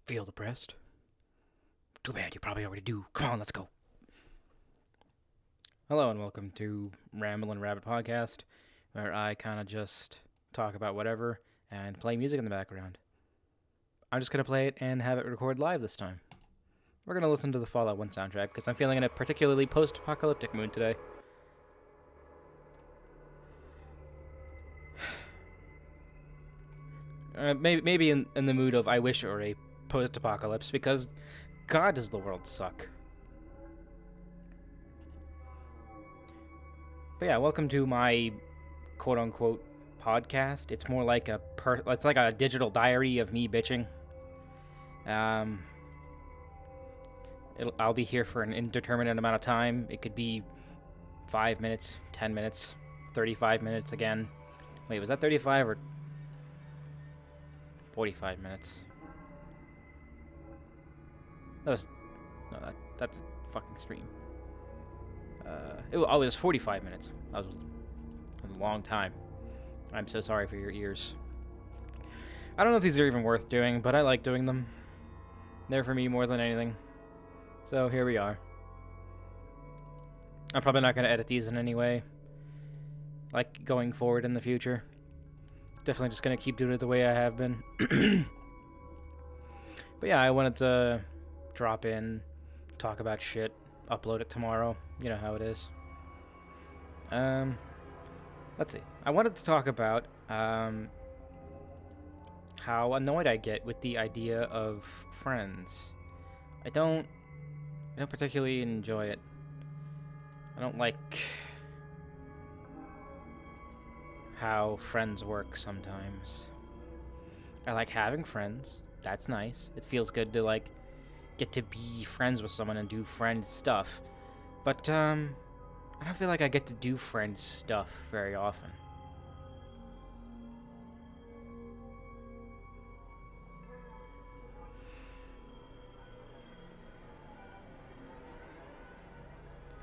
Feel depressed? Too bad, you probably already do. Come on, let's go. Hello and welcome to Ramblin' Rabbit Podcast, where I kind of just talk about whatever and play music in the background. I'm just going to play it and have it record live this time. We're going to listen to the Fallout 1 soundtrack because I'm feeling in a particularly post-apocalyptic mood today. Maybe in the mood of I wish it were a post-apocalypse because God does the world suck. But yeah, welcome to my quote-unquote podcast. It's more like it's like a digital diary of me bitching. I'll be here for an indeterminate amount of time. It could be 5 minutes, 10 minutes, 35 minutes again. Wait, was that 35 or 45 minutes? That's a fucking stream. It was 45 minutes. That was a long time. I'm so sorry for your ears. I don't know if these are even worth doing, but I like doing them. They're for me more than anything. So here we are. I'm probably not going to edit these in any way, like going forward in the future. Definitely just going to keep doing it the way I have been. But yeah, I wanted to drop in, talk about shit, upload it tomorrow. You know how it is. Let's see. I wanted to talk about how annoyed I get with the idea of friends. I don't particularly enjoy it. I don't like how friends work sometimes. I like having friends. That's nice. It feels good to like get to be friends with someone and do friend stuff. But I don't feel like I get to do friend stuff very often.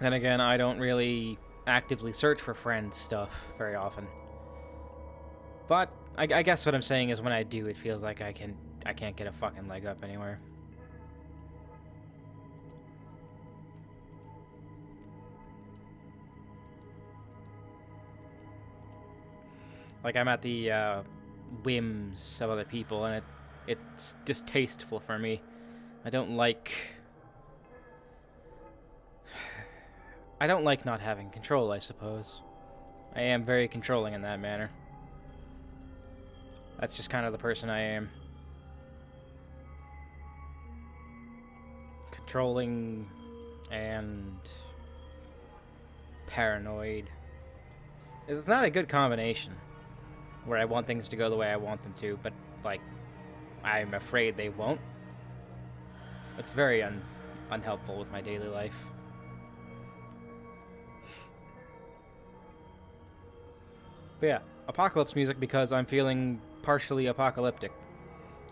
Then again, I don't really actively search for friend stuff very often. But I guess what I'm saying is when I do, it feels like I can't get a fucking leg up anywhere. Like I'm at the whims of other people, and it's distasteful for me. I don't like not having control, I suppose. I am very controlling in that manner. That's just kind of the person I am. Controlling and paranoid. It's not a good combination, where I want things to go the way I want them to, but, like, I'm afraid they won't. It's very unhelpful with my daily life. But yeah, apocalypse music because I'm feeling partially apocalyptic.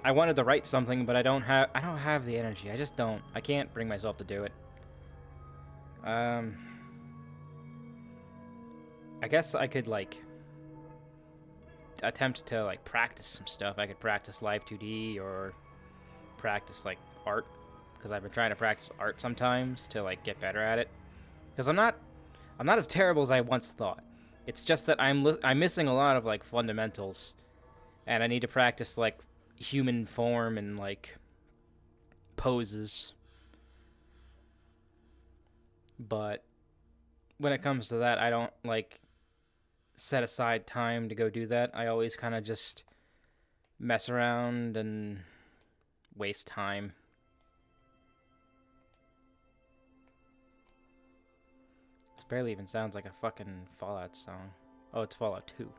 I wanted to write something, but I don't have the energy. I just don't. I can't bring myself to do it. I guess I could like attempt to like practice some stuff. I could practice Live 2D or practice like art, because I've been trying to practice art sometimes to like get better at it. Because I'm not as terrible as I once thought. It's just that I'm missing a lot of like fundamentals, and I need to practice like human form and like poses. But when it comes to that, I don't like set aside time to go do that. I always kind of just mess around and waste time. This barely even sounds like a fucking Fallout song. Oh, it's Fallout 2.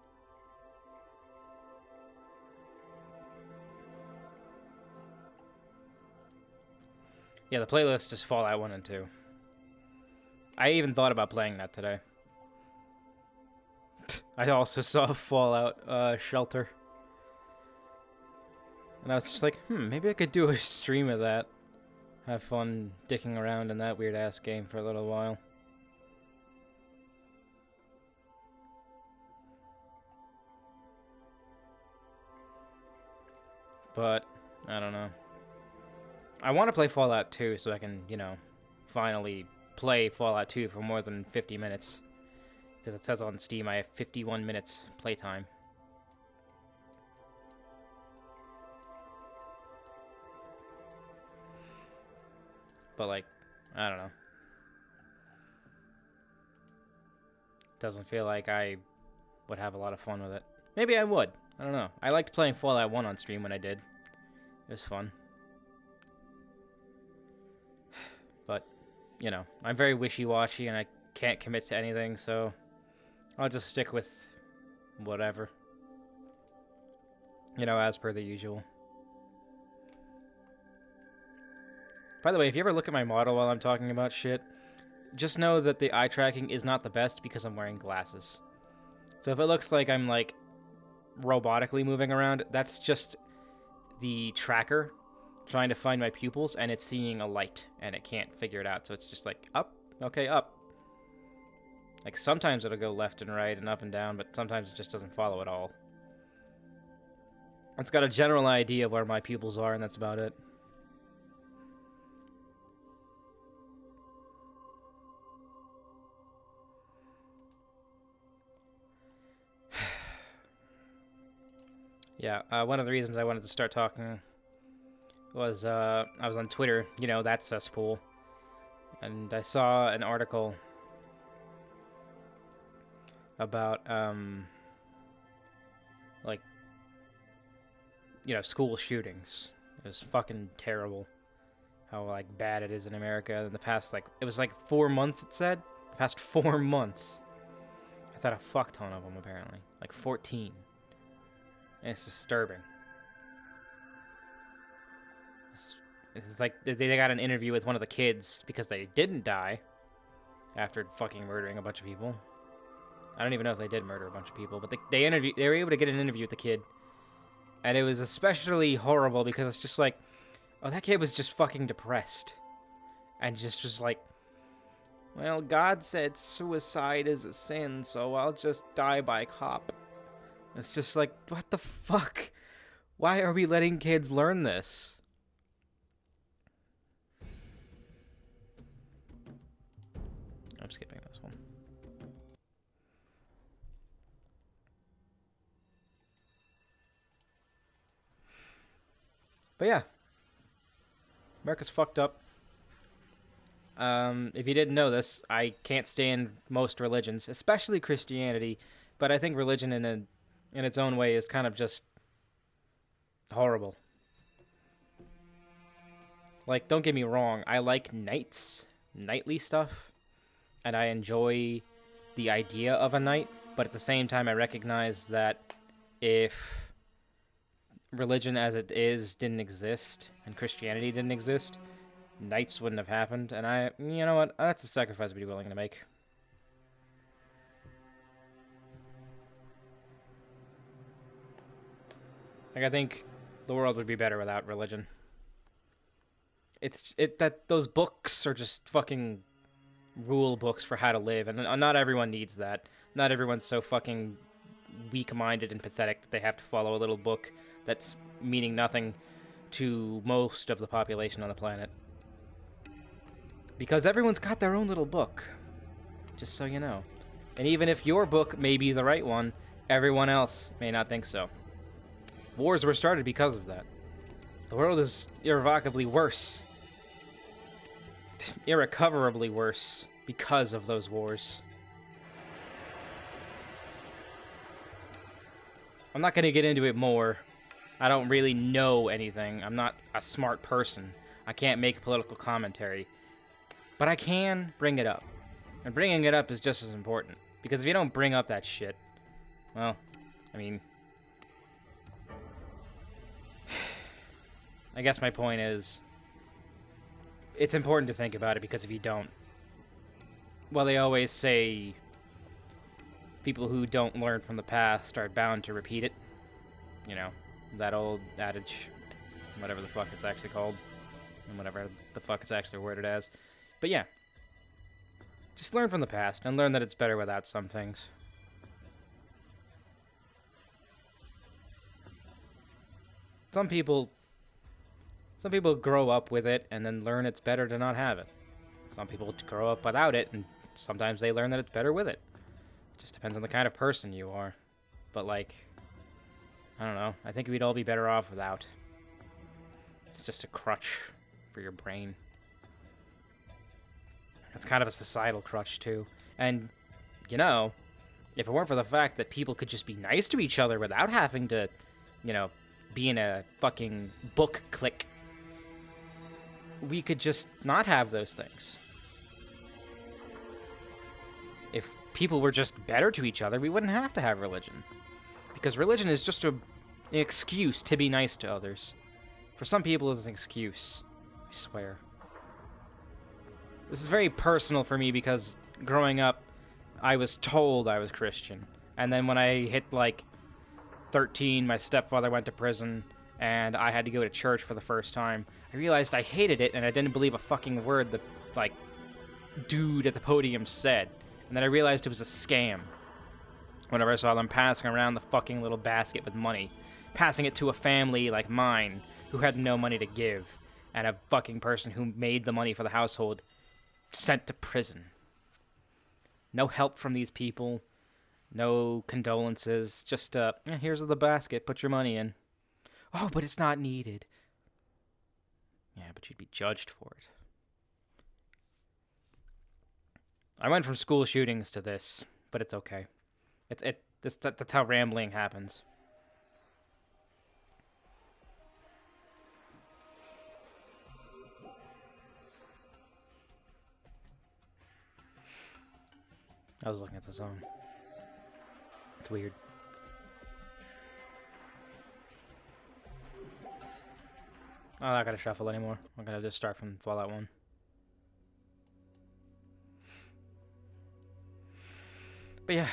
Yeah, the playlist is Fallout 1 and 2. I even thought about playing that today. I also saw Fallout Shelter. And I was just like, maybe I could do a stream of that. Have fun dicking around in that weird-ass game for a little while. But, I don't know. I want to play Fallout 2 so I can, you know, finally play Fallout 2 for more than 50 minutes. Because it says on Steam I have 51 minutes playtime. But, like, I don't know. Doesn't feel like I would have a lot of fun with it. Maybe I would. I don't know. I liked playing Fallout 1 on stream when I did. It was fun. But, you know, I'm very wishy-washy and I can't commit to anything, so I'll just stick with whatever. You know, as per the usual. By the way, if you ever look at my model while I'm talking about shit, just know that the eye tracking is not the best because I'm wearing glasses. So if it looks like I'm, like, robotically moving around, that's just the tracker trying to find my pupils, and it's seeing a light, and it can't figure it out, so it's just like, up, okay, up. Like, sometimes it'll go left and right and up and down, but sometimes it just doesn't follow at all. It's got a general idea of where my pupils are, and that's about it. Yeah, one of the reasons I wanted to start talking was, I was on Twitter, you know, that cesspool, and I saw an article about, like, you know, school shootings. It was fucking terrible how, like, bad it is in America. In the past, like, it was like 4 months, it said? The past 4 months. I thought a fuck ton of them, apparently. Like, 14. And it's disturbing. It's like they got an interview with one of the kids because they didn't die after fucking murdering a bunch of people. I don't even know if they did murder a bunch of people, but they were able to get an interview with the kid. And it was especially horrible because it's just like, oh, that kid was just fucking depressed. And just was like, well, God said suicide is a sin, so I'll just die by cop. It's just like, what the fuck? Why are we letting kids learn this? I'm skipping this one. But yeah. America's fucked up. If you didn't know this, I can't stand most religions, especially Christianity, but I think religion in its own way is kind of just horrible. Like, don't get me wrong, I like nightly stuff, and I enjoy the idea of a night, but at the same time I recognize that if religion as it is didn't exist, and Christianity didn't exist, nights wouldn't have happened, and you know what, that's a sacrifice I'd be willing to make. Like, I think the world would be better without religion. That those books are just fucking rule books for how to live, and not everyone needs that. Not everyone's so fucking weak-minded and pathetic that they have to follow a little book that's meaning nothing to most of the population on the planet. Because everyone's got their own little book, just so you know. And even if your book may be the right one, everyone else may not think so. Wars were started because of that. The world is irrevocably worse. Irrecoverably worse because of those wars. I'm not going to get into it more. I don't really know anything. I'm not a smart person. I can't make political commentary. But I can bring it up. And bringing it up is just as important. Because if you don't bring up that shit, well, I mean, I guess my point is, it's important to think about it, because if you don't, well, they always say people who don't learn from the past are bound to repeat it. You know, that old adage, whatever the fuck it's actually called, and whatever the fuck it's actually worded as. But yeah, just learn from the past, and learn that it's better without some things. Some people grow up with it and then learn it's better to not have it. Some people grow up without it, and sometimes they learn that it's better with it. It just depends on the kind of person you are. But, like, I don't know. I think we'd all be better off without. It's just a crutch for your brain. It's kind of a societal crutch, too. And, you know, if it weren't for the fact that people could just be nice to each other without having to, you know, be in a fucking book clique, we could just not have those things. If people were just better to each other, we wouldn't have to have religion. Because religion is just an excuse to be nice to others. For some people, it's an excuse. I swear. This is very personal for me because growing up, I was told I was Christian. And then when I hit, like, 13, my stepfather went to prison, and I had to go to church for the first time. I realized I hated it, and I didn't believe a fucking word the, like, dude at the podium said. And then I realized it was a scam. Whenever I saw them passing around the fucking little basket with money. Passing it to a family like mine, who had no money to give. And a fucking person who made the money for the household sent to prison. No help from these people. No condolences. Just, here's the basket. Put your money in. Oh, but it's not needed. Yeah, but you'd be judged for it. I went from school shootings to this, but it's okay. That's how rambling happens. I was looking at the zone. It's weird. Oh, I'm not gonna shuffle anymore. I'm gonna just start from Fallout 1. But yeah.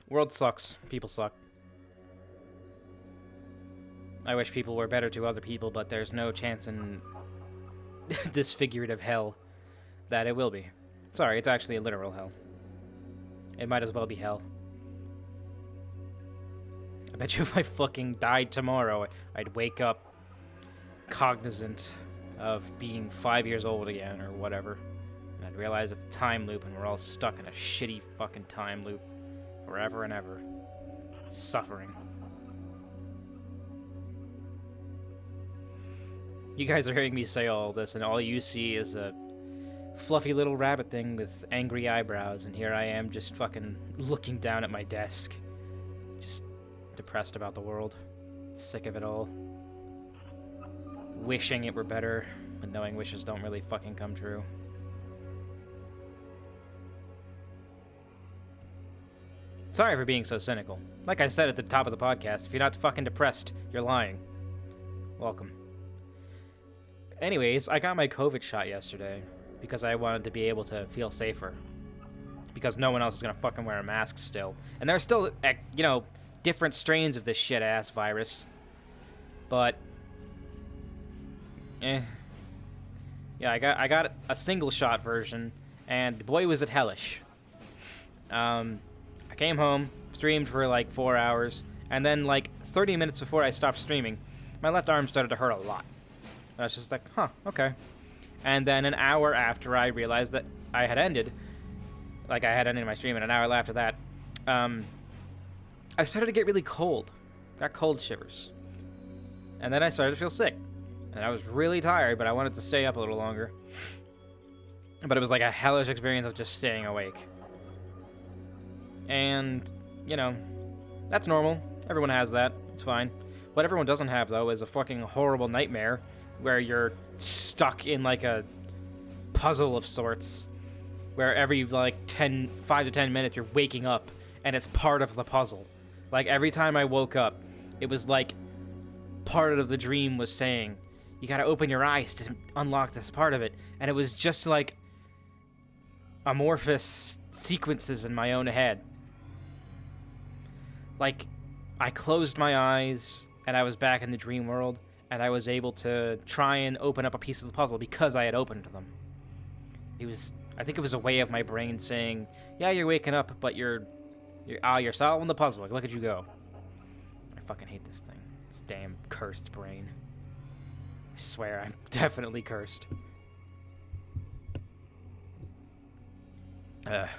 World sucks. People suck. I wish people were better to other people, but there's no chance in this figurative hell that it will be. Sorry, it's actually a literal hell. It might as well be hell. I bet you if I fucking died tomorrow, I'd wake up cognizant of being 5 years old again, or whatever. And I'd realize it's a time loop, and we're all stuck in a shitty fucking time loop. Forever and ever. Suffering. You guys are hearing me say all this, and all you see is a fluffy little rabbit thing with angry eyebrows, and here I am just fucking looking down at my desk. Just depressed about the world. Sick of it all. Wishing it were better, but knowing wishes don't really fucking come true. Sorry for being so cynical. Like I said at the top of the podcast, if you're not fucking depressed, you're lying. Welcome. Anyways, I got my COVID shot yesterday because I wanted to be able to feel safer. Because no one else is gonna fucking wear a mask still. And there's still, you know, different strains of this shit-ass virus. But, yeah, I got a single shot version, and boy was it hellish. I came home, streamed for like 4 hours, and then like 30 minutes before I stopped streaming, my left arm started to hurt a lot. And I was just like, huh, okay. And then an hour after I realized that I had ended, like I had ended my stream, and an hour after that, I started to get really cold. Got cold shivers. And then I started to feel sick. And I was really tired, but I wanted to stay up a little longer. But it was like a hellish experience of just staying awake. And, you know, that's normal. Everyone has that. It's fine. What everyone doesn't have, though, is a fucking horrible nightmare where you're stuck in, like, a puzzle of sorts. Where every, like, 5 to 10 minutes you're waking up, and it's part of the puzzle. Like, every time I woke up, it was like part of the dream was saying, you gotta open your eyes to unlock this part of it. And it was just, like, amorphous sequences in my own head. Like, I closed my eyes, and I was back in the dream world, and I was able to try and open up a piece of the puzzle because I had opened them. I think it was a way of my brain saying, yeah, you're waking up, but you're solving the puzzle. Like, look at you go. I fucking hate this thing. This damn cursed brain. I swear, I'm definitely cursed. Ugh.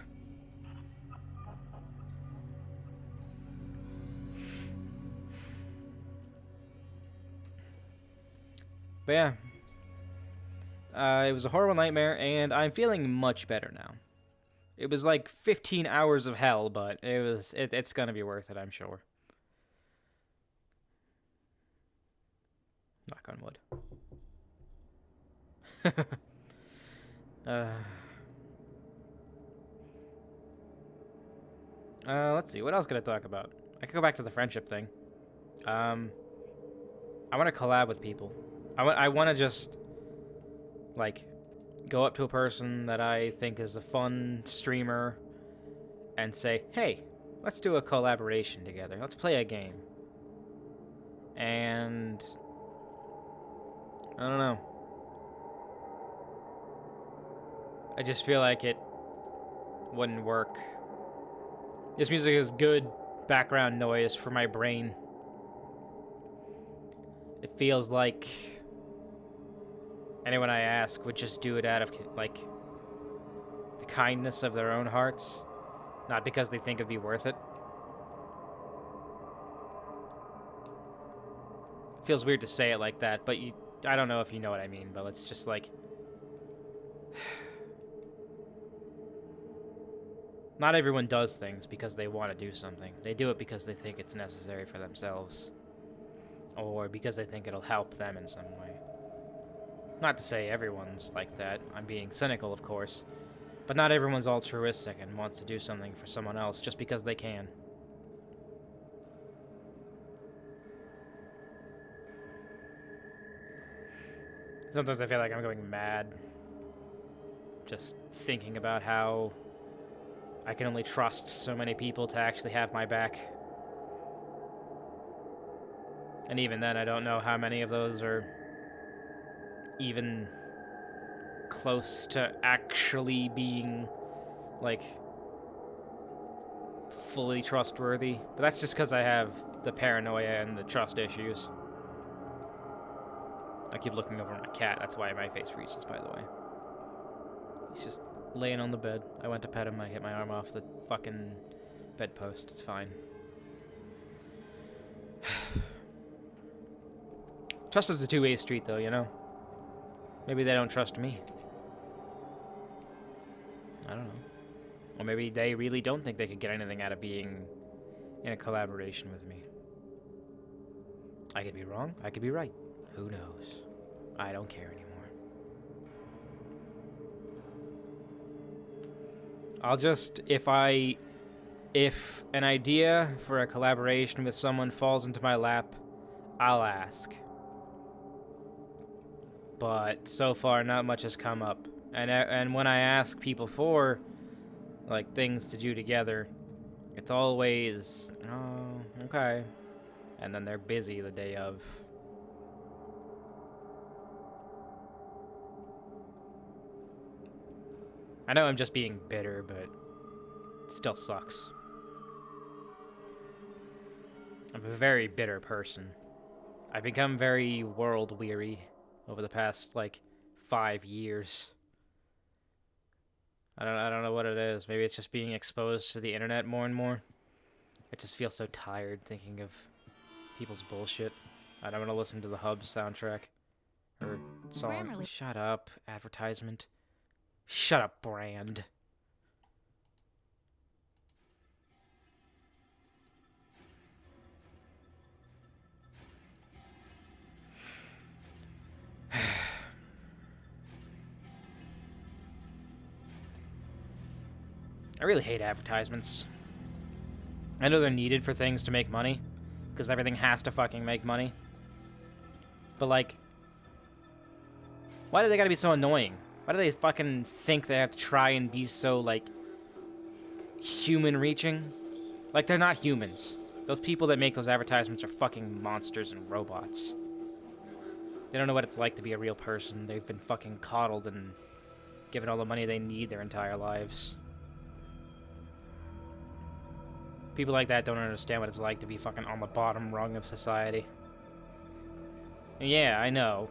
But yeah. It was a horrible nightmare, and I'm feeling much better now. It was like 15 hours of hell, but it's gonna be worth it, I'm sure. Knock on wood. Let's see. What else could I talk about? I could go back to the friendship thing. I want to collab with people. I want to just, like, go up to a person that I think is a fun streamer and say, hey, let's do a collaboration together. Let's play a game. And I don't know. I just feel like it wouldn't work. This music is good background noise for my brain. It feels like anyone I ask would just do it out of, like, the kindness of their own hearts, not because they think it'd be worth it. It feels weird to say it like that, but I don't know if you know what I mean, but it's just like... Not everyone does things because they want to do something. They do it because they think it's necessary for themselves. Or because they think it'll help them in some way. Not to say everyone's like that. I'm being cynical, of course. But not everyone's altruistic and wants to do something for someone else just because they can. Sometimes I feel like I'm going mad. Just thinking about how I can only trust so many people to actually have my back. And even then, I don't know how many of those are even close to actually being, like, fully trustworthy. But that's just because I have the paranoia and the trust issues. I keep looking over at my cat. That's why my face freezes, by the way. He's just laying on the bed. I went to pet him. I hit my arm off the fucking bedpost. It's fine. Trust is a two-way street, though, you know? Maybe they don't trust me. I don't know. Or maybe they really don't think they could get anything out of being in a collaboration with me. I could be wrong. I could be right. Who knows? I don't care anymore. I'll just, if an idea for a collaboration with someone falls into my lap, I'll ask. But so far, not much has come up. And when I ask people for, like, things to do together, it's always, oh, okay. And then they're busy the day of. I know I'm just being bitter, but it still sucks. I'm a very bitter person. I've become very world-weary over the past, like, 5 years. I don't know what it is. Maybe it's just being exposed to the internet more and more. I just feel so tired thinking of people's bullshit. I don't want to listen to the Hub soundtrack. Or song. Grammarly. Shut up, advertisement. Shut up, brand. I really hate advertisements. I know they're needed for things to make money, because everything has to fucking make money. But, like, why do they gotta be so annoying? Why do they fucking think they have to try and be so, like, human-reaching? Like, they're not humans. Those people that make those advertisements are fucking monsters and robots. They don't know what it's like to be a real person. They've been fucking coddled and given all the money they need their entire lives. People like that don't understand what it's like to be fucking on the bottom rung of society. And yeah, I know.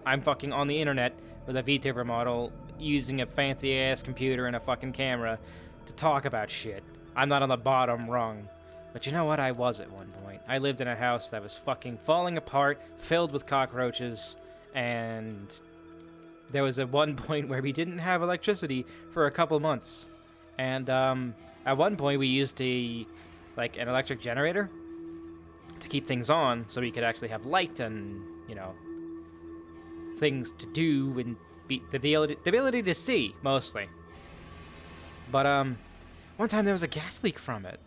I'm fucking on the internet with a VTuber model using a fancy-ass computer and a fucking camera to talk about shit. I'm not on the bottom rung. But you know what? I was at one point. I lived in a house that was fucking falling apart, filled with cockroaches, and there was at one point where we didn't have electricity for a couple months. And at one point we used an electric generator to keep things on so we could actually have light and, you know, things to do and the ability to see, mostly. But one time there was a gas leak from it.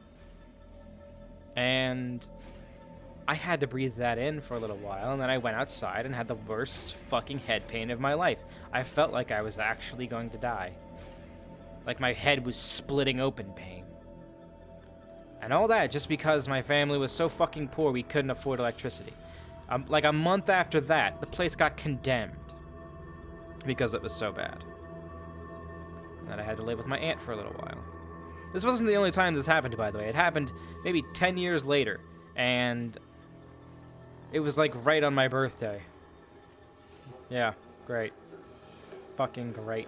And I had to breathe that in for a little while, and then I went outside and had the worst fucking head pain of my life. I felt like I was actually going to die. Like my head was splitting open pain. And all that just because my family was so fucking poor we couldn't afford electricity. Like a month after that, the place got condemned. Because it was so bad. And then I had to live with my aunt for a little while. This wasn't the only time this happened, by the way. It happened maybe 10 years later. And it was like right on my birthday. Yeah, great. Fucking great.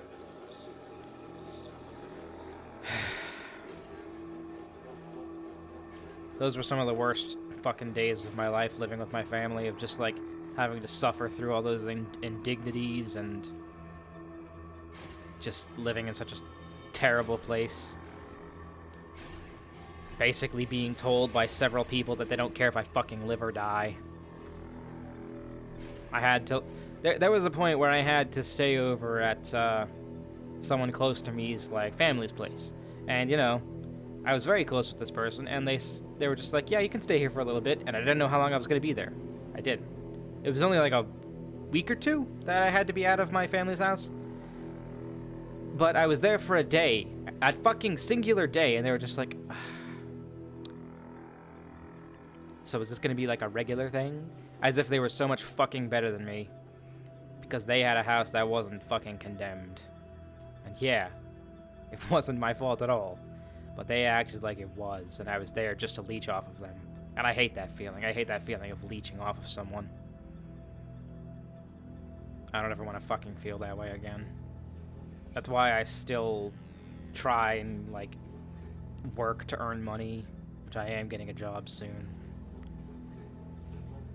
Those were some of the worst fucking days of my life, living with my family, of just like having to suffer through all those indignities and just living in such a terrible place. Basically being told by several people that they don't care if I fucking live or die. I had to... There was a point where I had to stay over at someone close to me's, like, family's place. And, you know, I was very close with this person, and they were just like, yeah, you can stay here for a little bit, and I didn't know how long I was going to be there. I did. It was only like a week or two that I had to be out of my family's house. But I was there for a day, a fucking singular day, and they were just like... So is this going to be like a regular thing? As if they were so much fucking better than me. Because they had a house that wasn't fucking condemned. And yeah, it wasn't my fault at all. But they acted like it was, and I was there just to leech off of them. And I hate that feeling. I hate that feeling of leeching off of someone. I don't ever want to fucking feel that way again. That's why I still try and, like, work to earn money, which I am getting a job soon.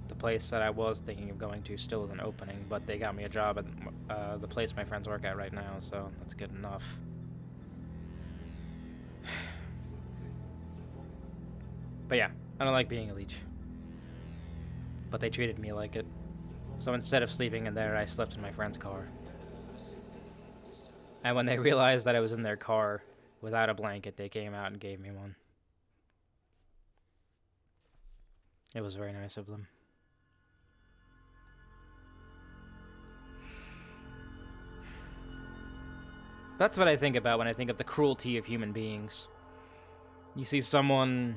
The place that I was thinking of going to still isn't opening, but they got me a job at the place my friends work at right now, so that's good enough. But yeah, I don't like being a leech. But they treated me like it. So instead of sleeping in there, I slept in my friend's car. And when they realized that I was in their car without a blanket, they came out and gave me one. It was very nice of them. That's what I think about when I think of the cruelty of human beings. You see someone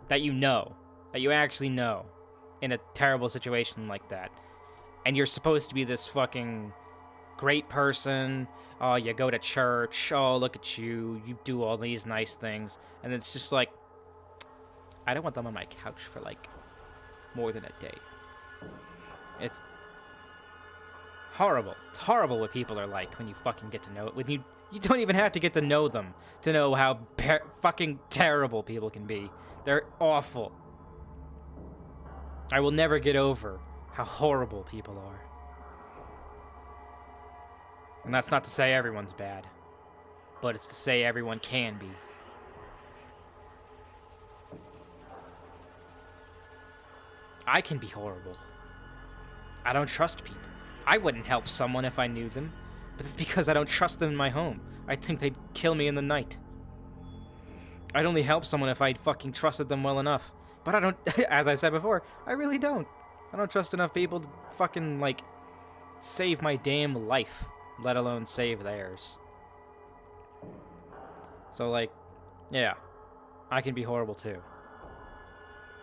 that you actually know, in a terrible situation like that, and you're supposed to be this fucking great person. Oh, you go to church. Oh, look at you. You do all these nice things. And it's just like, I don't want them on my couch for, like, more than a day. It's horrible. It's horrible what people are like when you fucking get to know it. When you don't even have to get to know them to know how fucking terrible people can be. They're awful. I will never get over how horrible people are. And that's not to say everyone's bad, but it's to say everyone can be. I can be horrible. I don't trust people. I wouldn't help someone if I knew them, but it's because I don't trust them in my home. I think they'd kill me in the night. I'd only help someone if I fucking trusted them well enough. But I don't, as I said before, I really don't. I don't trust enough people to fucking, like, save my damn life, let alone save theirs. So, like, yeah, I can be horrible too.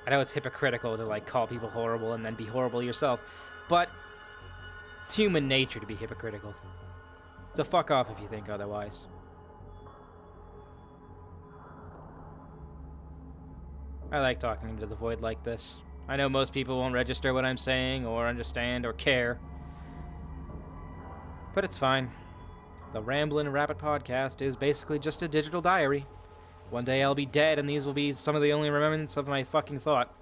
I know it's hypocritical to, like, call people horrible and then be horrible yourself, but it's human nature to be hypocritical. So fuck off if you think otherwise. I like talking into the void like this. I know most people won't register what I'm saying, or understand, or care. But it's fine. The Ramblin' Rabbit podcast is basically just a digital diary. One day I'll be dead, and these will be some of the only remnants of my fucking thought.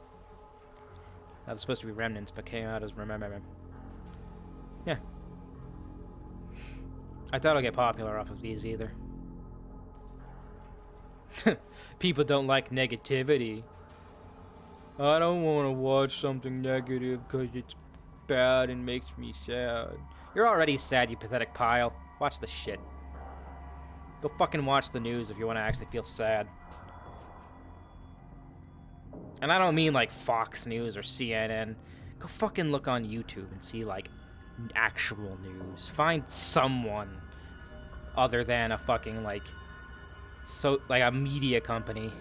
That was supposed to be remnants, but came out as remember. Yeah. I doubt I'll get popular off of these either. People don't like negativity. I don't want to watch something negative because it's bad and makes me sad. You're already sad, you pathetic pile. Watch the shit. Go fucking watch the news if you want to actually feel sad. And I don't mean like Fox News or CNN. Go fucking look on YouTube and see like actual news. Find someone other than a fucking like a media company.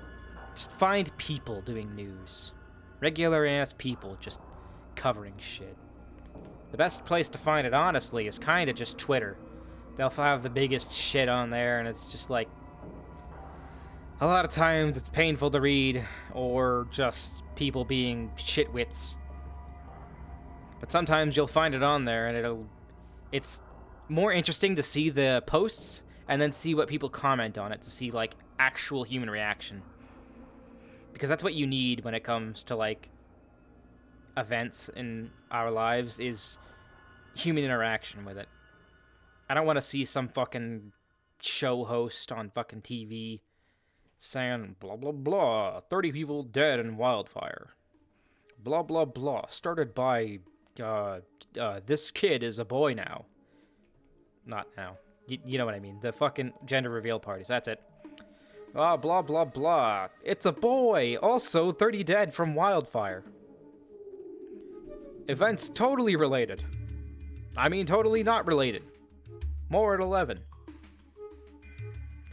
Just find people doing news. Regular ass people just covering shit. The best place to find it, honestly, is kind of just Twitter. They'll have the biggest shit on there, and it's just like... a lot of times it's painful to read, or just people being shitwits. But sometimes you'll find it on there, and it's more interesting to see the posts, and then see what people comment on it, to see, like, actual human reaction. Because that's what you need when it comes to, like, events in our lives, is human interaction with it. I don't want to see some fucking show host on fucking TV saying, blah, blah, blah, 30 people dead in wildfire. Blah, blah, blah, started by, this kid is a boy now. Not now. You know what I mean. The fucking gender reveal parties, that's it. Blah, blah, blah, blah. It's a boy! Also, 30 dead from wildfire. Events totally related. I mean, totally not related. More at 11.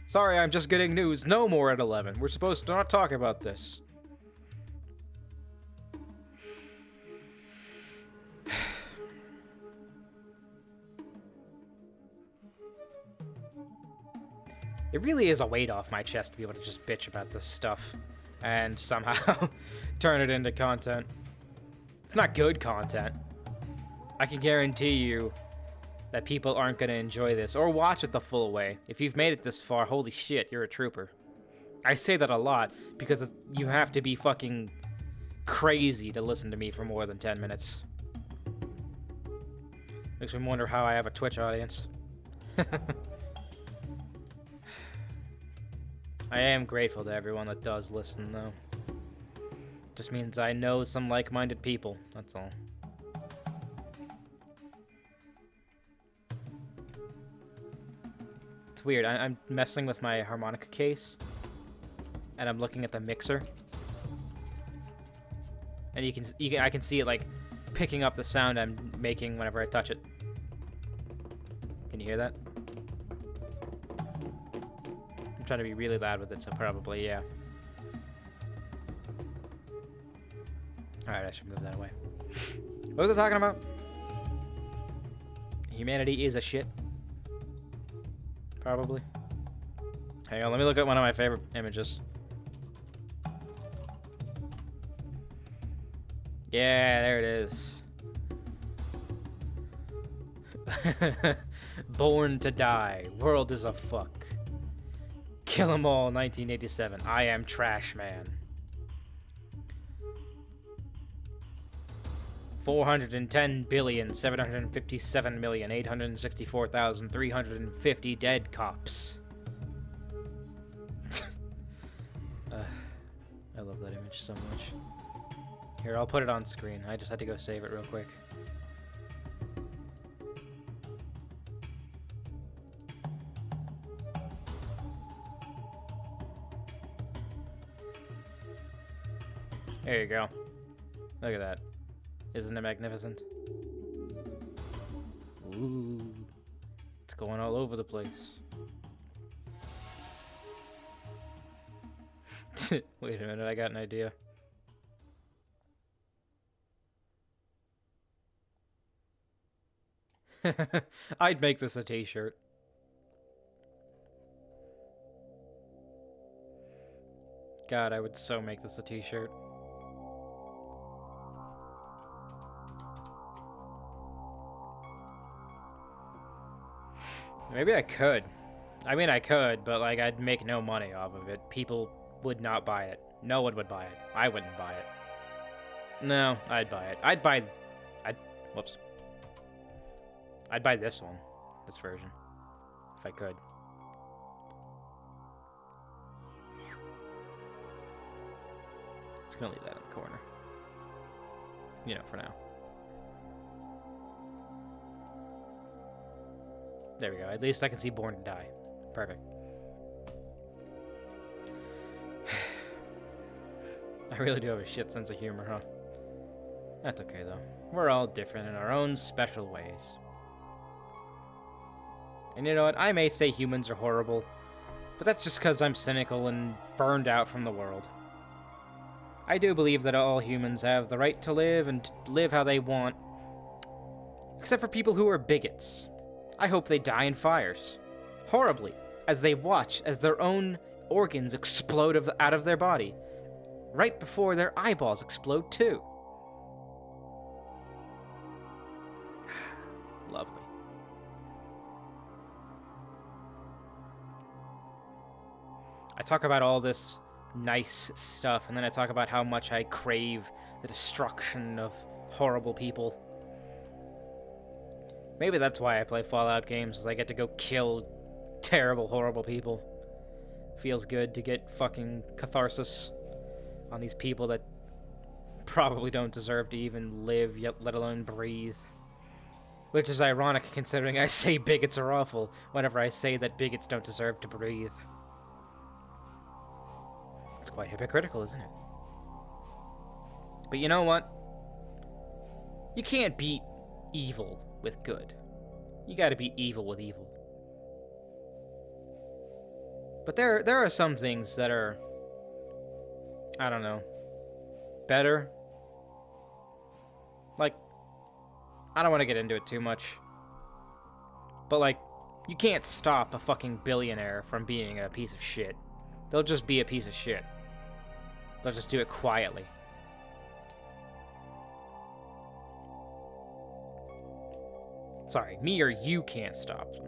Sorry, I'm just getting news. No more at 11. We're supposed to not talk about this. It really is a weight off my chest to be able to just bitch about this stuff and somehow turn it into content. It's not good content. I can guarantee you that people aren't going to enjoy this or watch it the full way. If you've made it this far, holy shit, you're a trooper. I say that a lot because you have to be fucking crazy to listen to me for more than 10 minutes. Makes me wonder how I have a Twitch audience. I am grateful to everyone that does listen, though. Just means I know some like-minded people, that's all. It's weird, I'm messing with my harmonica case, and I'm looking at the mixer. And I can see it, like, picking up the sound I'm making whenever I touch it. Can you hear that? I'm trying to be really loud with it, so probably, yeah. Alright, I should move that away. What was I talking about? Humanity is a shit. Probably. Hang on, let me look at one of my favorite images. Yeah, there it is. Born to die. World is a fuck. Kill 'em all, 1987. I am Trash Man. 410,757,864,350 dead cops. I love that image so much. Here, I'll put it on screen. I just had to go save it real quick. There you go. Look at that. Isn't it magnificent? Ooh. It's going all over the place. Wait a minute, I got an idea. I'd make this a t-shirt. God, I would so make this a t-shirt. Maybe I could. I mean, I could, but, like, I'd make no money off of it. People would not buy it. No one would buy it. I wouldn't buy it. No, I'd buy it. Whoops. I'd buy this one. This version. If I could. Just gonna leave that in the corner. You know, for now. There we go. At least I can see Born to Die. Perfect. I really do have a shit sense of humor, huh? That's okay, though. We're all different in our own special ways. And you know what? I may say humans are horrible, but that's just because I'm cynical and burned out from the world. I do believe that all humans have the right to live and to live how they want, except for people who are bigots. I hope they die in fires, horribly, as they watch as their own organs explode out of their body, right before their eyeballs explode too. Lovely. I talk about all this nice stuff, and then I talk about how much I crave the destruction of horrible people. Maybe that's why I play Fallout games, is I get to go kill terrible, horrible people. Feels good to get fucking catharsis on these people that probably don't deserve to even live, yet let alone breathe. Which is ironic, considering I say bigots are awful whenever I say that bigots don't deserve to breathe. It's quite hypocritical, isn't it? But you know what? You can't beat evil with good. You gotta beat evil with evil. But there are some things that are, I don't know, better. Like, I don't want to get into it too much, but like, you can't stop a fucking billionaire from being a piece of shit. They'll just be a piece of shit. They'll just do it quietly. Sorry, me or you can't stop them.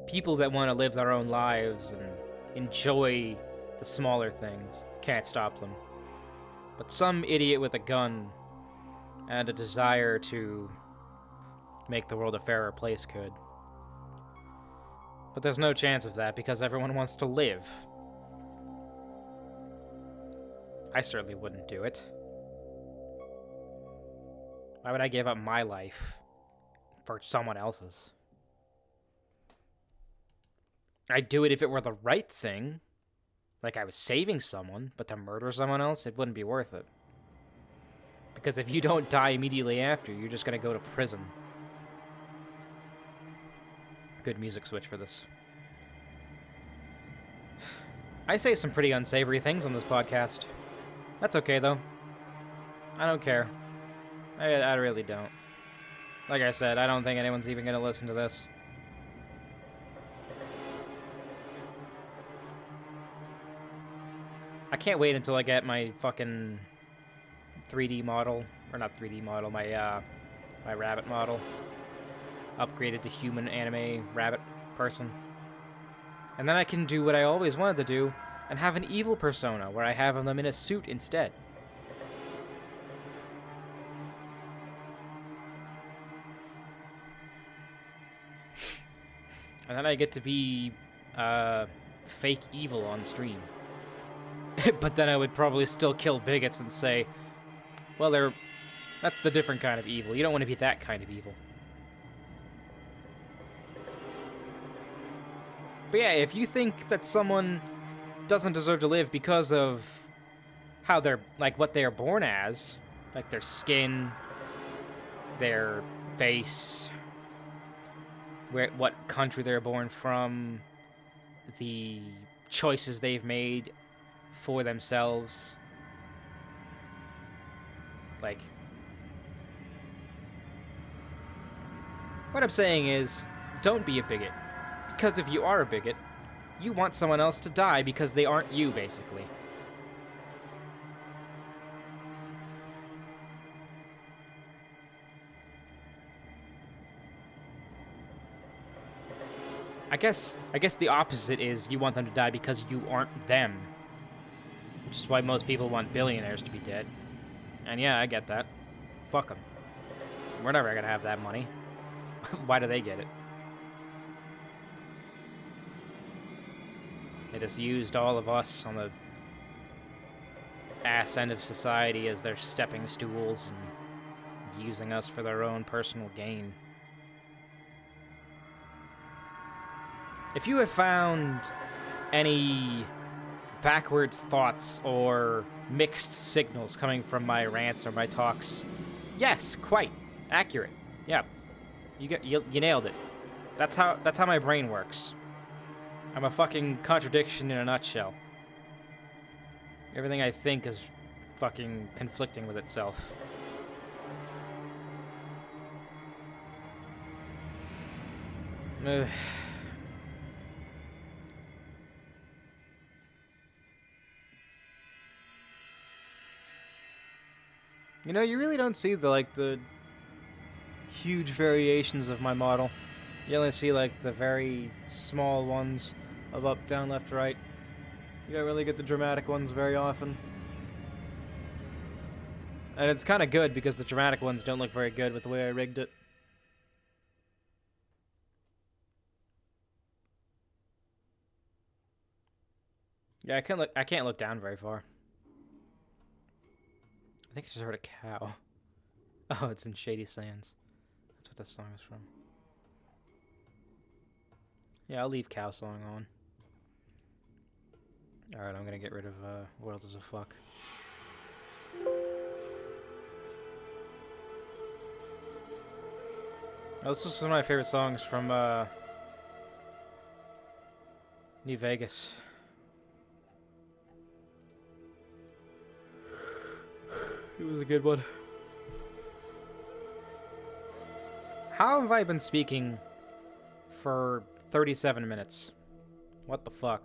People that want to live their own lives and enjoy the smaller things can't stop them. But some idiot with a gun and a desire to make the world a fairer place could. But there's no chance of that because everyone wants to live. I certainly wouldn't do it. Why would I give up my life for someone else's? I'd do it if it were the right thing. Like I was saving someone, but to murder someone else, it wouldn't be worth it. Because if you don't die immediately after, you're just gonna go to prison. Good music switch for this. I say some pretty unsavory things on this podcast. That's okay, though. I don't care. I really don't. Like I said, I don't think anyone's even gonna listen to this. I can't wait until I get my fucking 3D model, or not 3D model, my rabbit model upgraded to human anime rabbit person. And then I can do what I always wanted to do and have an evil persona where I have them in a suit instead. And then I get to be fake evil on stream. But then I would probably still kill bigots and say, well, that's the different kind of evil. You don't want to be that kind of evil. But yeah, if you think that someone doesn't deserve to live because of how they're, like, what they're born as, like their skin, their face, what country they're born from, the choices they've made for themselves, like, what I'm saying is, don't be a bigot. Because if you are a bigot, you want someone else to die because they aren't you, basically. I guess the opposite is you want them to die because you aren't them. Which is why most people want billionaires to be dead. And yeah, I get that. Fuck them. We're never gonna have that money. Why do they get it? They just used all of us on the ass end of society as their stepping stools and using us for their own personal gain. If you have found any backwards thoughts or mixed signals coming from my rants or my talks, yes, quite accurate. Yeah, you nailed it. That's how my brain works. I'm a fucking contradiction in a nutshell. Everything I think is fucking conflicting with itself. Ugh. You know, you really don't see the huge variations of my model. You only see like the very small ones of up, down, left, right. You don't really get the dramatic ones very often. And it's kind of good because the dramatic ones don't look very good with the way I rigged it. Yeah, I can't look down very far. I think I just heard a cow. Oh, it's in Shady Sands. That's what that song is from. Yeah, I'll leave cow song on. Alright, I'm gonna get rid of World is a Fuck. Oh, this was one of my favorite songs from New Vegas. It was a good one. How have I been speaking for 37 minutes? What the fuck?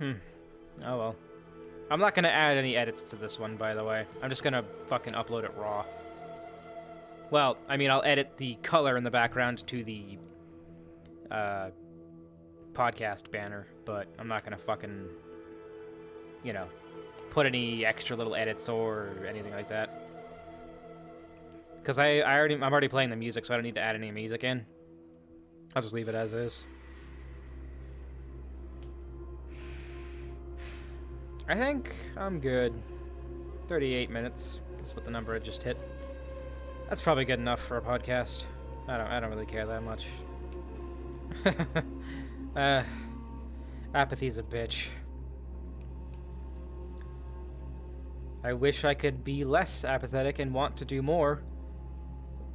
Oh well. I'm not gonna add any edits to this one, by the way. I'm just gonna fucking upload it raw. Well, I mean, I'll edit the color in the background to the podcast banner, but I'm not gonna fucking, you know, put any extra little edits or anything like that. Because I'm already playing the music, so I don't need to add any music in. I'll just leave it as is. I think I'm good. 38 minutes is what the number I just hit. That's probably good enough for a podcast. I don't really care that much. Apathy's a bitch. I wish I could be less apathetic and want to do more,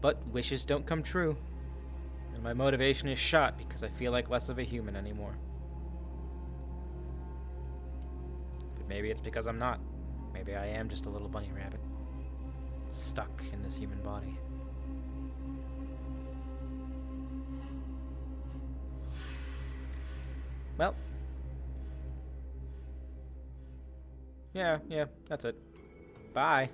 but wishes don't come true. And my motivation is shot because I feel like less of a human anymore. But maybe it's because I'm not. Maybe I am just a little bunny rabbit, stuck in this human body. Well. Yeah, that's it. Bye.